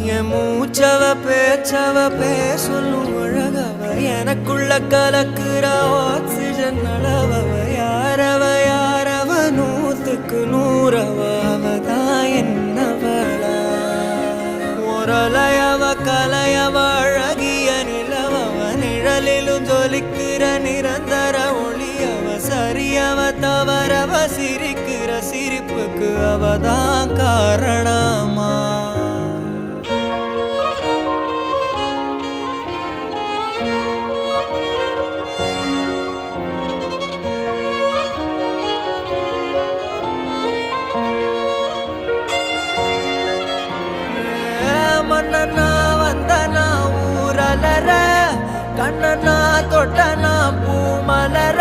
என் மூச்சவ பேச்சவ பேசலும் அழகவ எனக்குள்ள கலக்குற ஆக்சிஜன் அளவவ யாரவ நூத்துக்கு நூறவ அவதான் என்னவளா ஒரலையவ கலையவ அழகிய நிலவவ நிழலிலும் ஜொலிக்கிற நிரந்தர ஒளியவ சரியவ தவறவ சிரிக்கிற சிரிப்புக்கு அவதான் காரணமா மன்னனா வந்தனா ஊரலர கண்ணனா தொட்டனா பூமலர